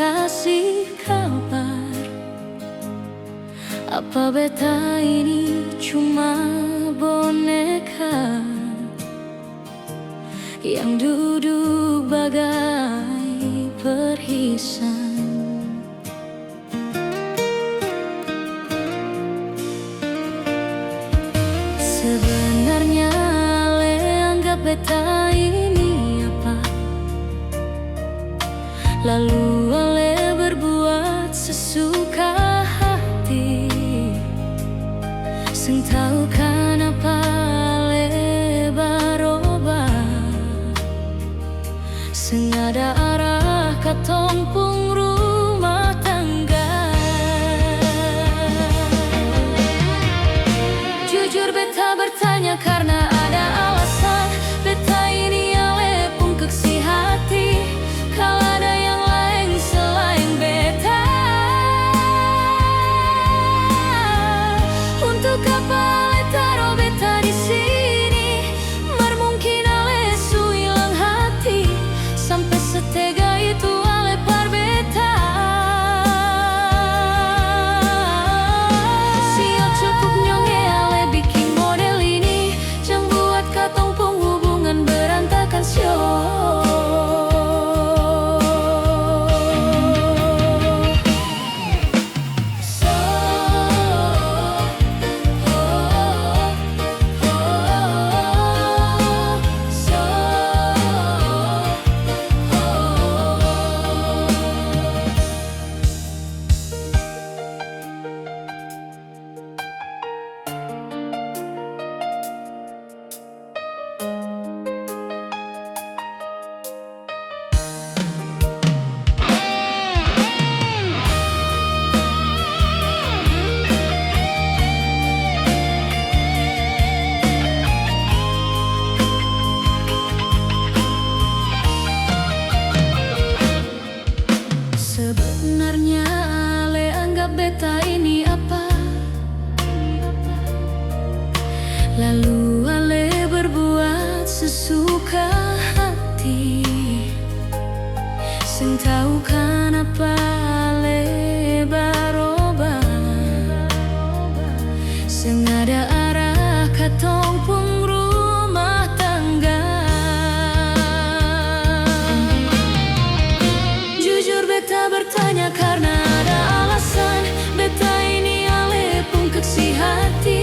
kasih kabar. Apa beta ini cuma boneka yang duduk bagai perhiasan? Sebenarnya ale anggap beta ini apa? Lalu ale berbuat sesuka hati. Seng tahu kenapa ale berubah. Seng ada arah katong pung rumah tangga. Jujur beta bertanya karena ada alasan. Beta ini ale pun keksi hati. Kalau ada yang lain selain beta, untuk apa ale taruh beta di sini? Mar mungkin ale su hilang hati. Sampai setega itu ale par beta. Sio cukup nyonge ale bikin model ini. Jang buat katong pung hubungan berantakan sio. Sebenarnya ale anggap beta ini apa? Lalu ale berbuat sesuka hati. Seng tahu kenapa ale berubah. Seng ada arah katong pung rumah tangga. Jujur beta bertanya karena ada alasan. Beta ini ale pun keksi hati.